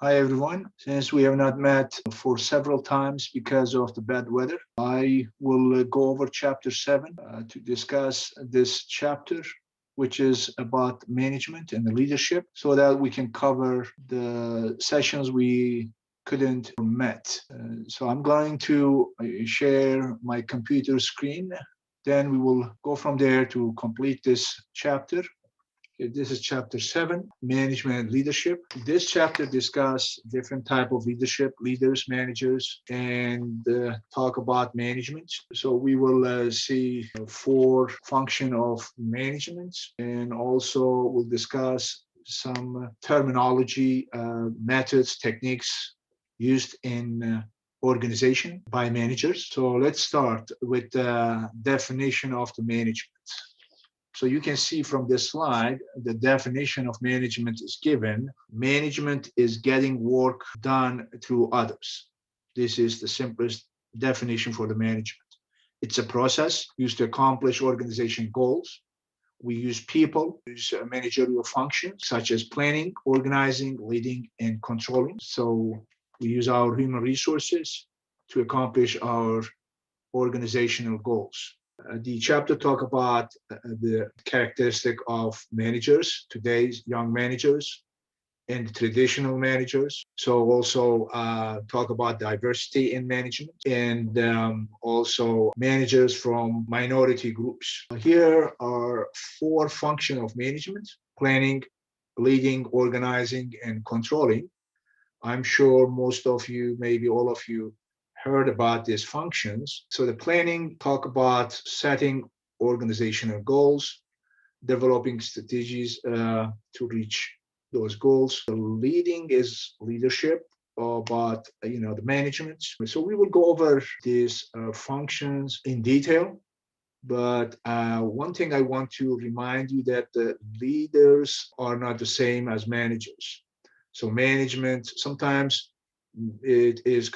Hi everyone. Since we have not met for several times because of the bad weather, I will go over chapter 7 to discuss this chapter, which is about management and leadership, so that we can cover the sessions we couldn't met. So I'm going to share my computer screen. Then we will go from there to complete this chapter. This is chapter 7, management and leadership. This chapter discusses different type of leadership, leaders, managers, and talk about management. So we will see 4 function of management, and also we'll discuss some terminology, methods, techniques used in organization by managers. So let's start with the definition of the management. So you can see from this slide, the definition of management is given. Management is getting work done through others. This is the simplest definition for the management. It's a process used to accomplish organization goals. We use people, use managerial functions such as planning, organizing, leading, and controlling. So we use our human resources to accomplish our organizational goals. The chapter talk about the characteristic of managers, today's young managers and traditional managers. So also talk about diversity in management and also managers from minority groups. Here are 4 functions of management: planning, leading, organizing, and controlling. I'm sure most of you, maybe all of you, heard about these functions. So the planning talk about setting organizational goals, developing strategies to reach those goals. The leading is leadership, about the management. So we will go over these functions in detail. But one thing I want to remind you that the leaders are not the same as managers. So management sometimes it is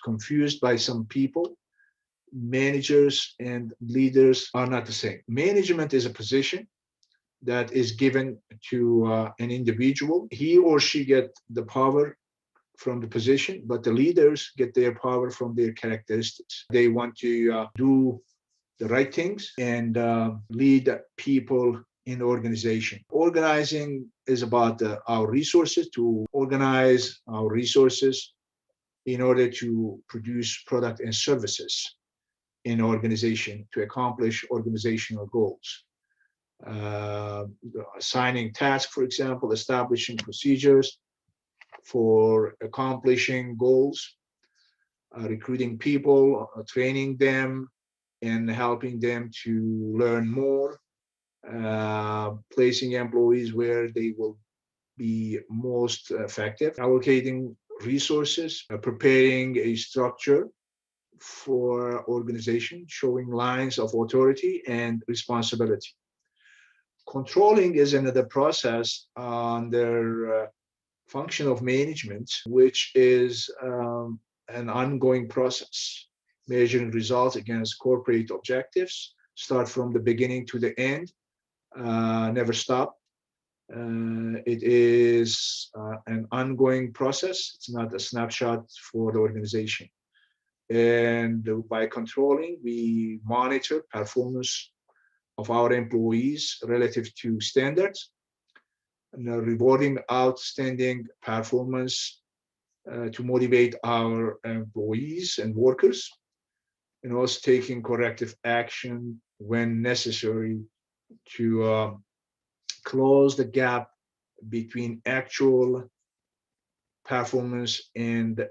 confused by some people. Managers and leaders are not the same. Management is a position that is given to an individual. He or she get the power from the position, but the leaders get their power from their characteristics. They want to do the right things and lead people in the organization. Organizing is about our resources, to organize our resources in order to produce product and services in organization to accomplish organizational goals. Assigning tasks, for example, establishing procedures for accomplishing goals, recruiting people, training them, and helping them to learn more, placing employees where they will be most effective, allocating resources, preparing a structure for organization, showing lines of authority and responsibility. Controlling is another process under function of management, which is an ongoing process, measuring results against corporate objectives, start from the beginning to the end, never stop. It is an ongoing process. It's not a snapshot for the organization. And by controlling, we monitor performance of our employees relative to standards, and rewarding outstanding performance to motivate our employees and workers, and also taking corrective action when necessary to close the gap between actual performance and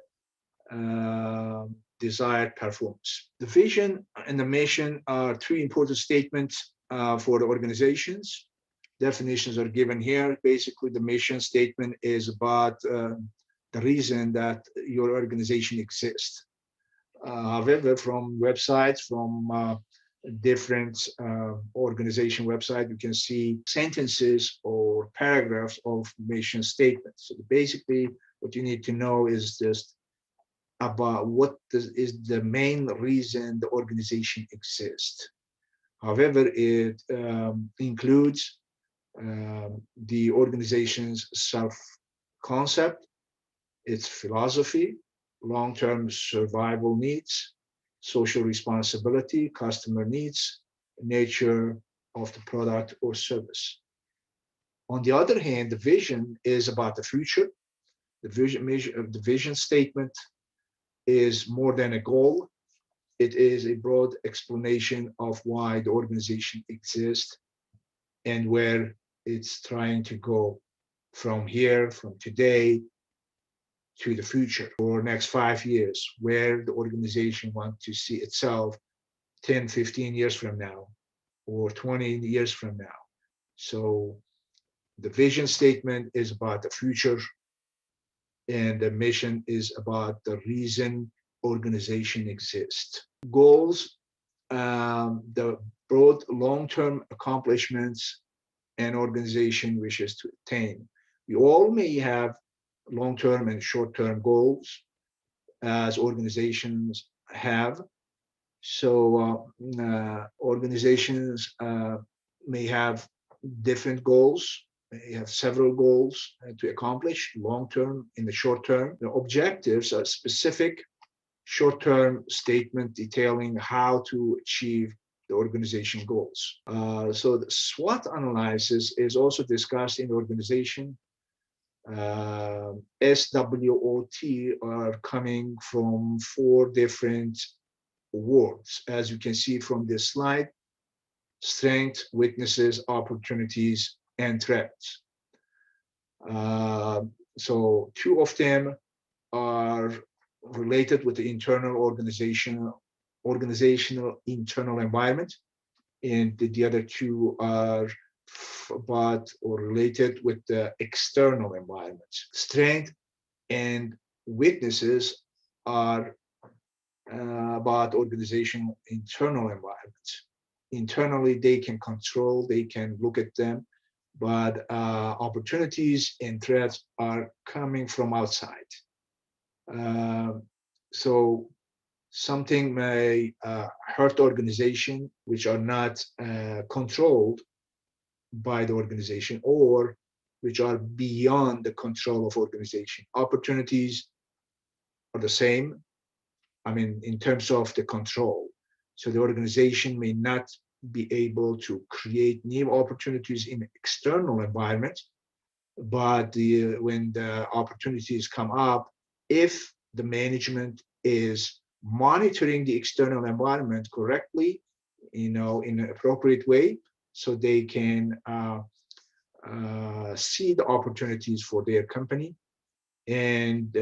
desired performance. The vision and the mission are 3 important statements for the organizations. Definitions are given here. Basically, the mission statement is about the reason that your organization exists. However, from websites, from different organization website, you can see sentences or paragraphs of mission statements. So basically, what you need to know is just about what is the main reason the organization exists. However, it includes the organization's self-concept its philosophy, long-term survival needs, social responsibility, customer needs, nature of the product or service. On the other hand, the vision is about the future. The vision statement is more than a goal. It is a broad explanation of why the organization exists and where it's trying to go from here, from today to the future for next 5 years, where the organization wants to see itself 10, 15 years from now, or 20 years from now. So the vision statement is about the future, and the mission is about the reason organization exists. Goals, the broad long-term accomplishments an organization wishes to attain. We all may have long-term and short-term goals, as organizations have. So organizations may have different goals. They have several goals to accomplish, long-term, in the short term. The objectives are specific short-term statement detailing how to achieve the organization goals. So the SWOT analysis is also discussed in organization. SWOT are coming from 4 different words, as you can see from this slide: strength, weaknesses, opportunities, and threats. So 2 of them are related with the organizational internal environment, and the other 2 are about or related with the external environment. Strength and weaknesses are about organizational internal environment. Internally, they can control, they can look at them, but opportunities and threats are coming from outside. So something may hurt organization which are not controlled by the organization, or which are beyond the control of organization. Opportunities are the same, I mean, in terms of the control. So the organization may not be able to create new opportunities in the external environment, but when the opportunities come up, if the management is monitoring the external environment correctly, in an appropriate way, so they can see the opportunities for their company and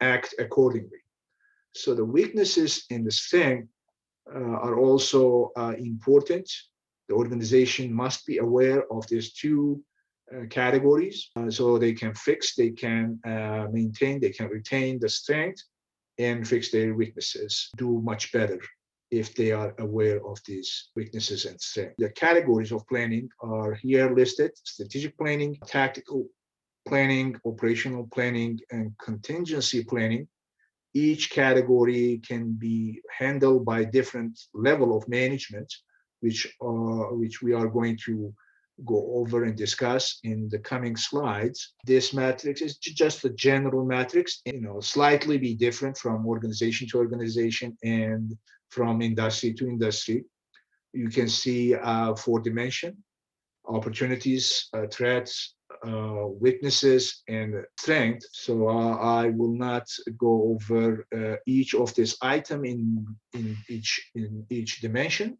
act accordingly. So the weaknesses and the strength are also important. The organization must be aware of these 2 categories, so they can fix, they can maintain, they can retain the strength and fix their weaknesses, do much better if they are aware of these weaknesses and strengths. The categories of planning are here listed: strategic planning, tactical planning, operational planning, and contingency planning. Each category can be handled by different level of management, which we are going to go over and discuss in the coming slides. This matrix is just a general matrix, slightly be different from organization to organization and from industry to industry. You can see 4 dimensions: opportunities, threats, weaknesses, and strength. So I will not go over each of this item in each dimension.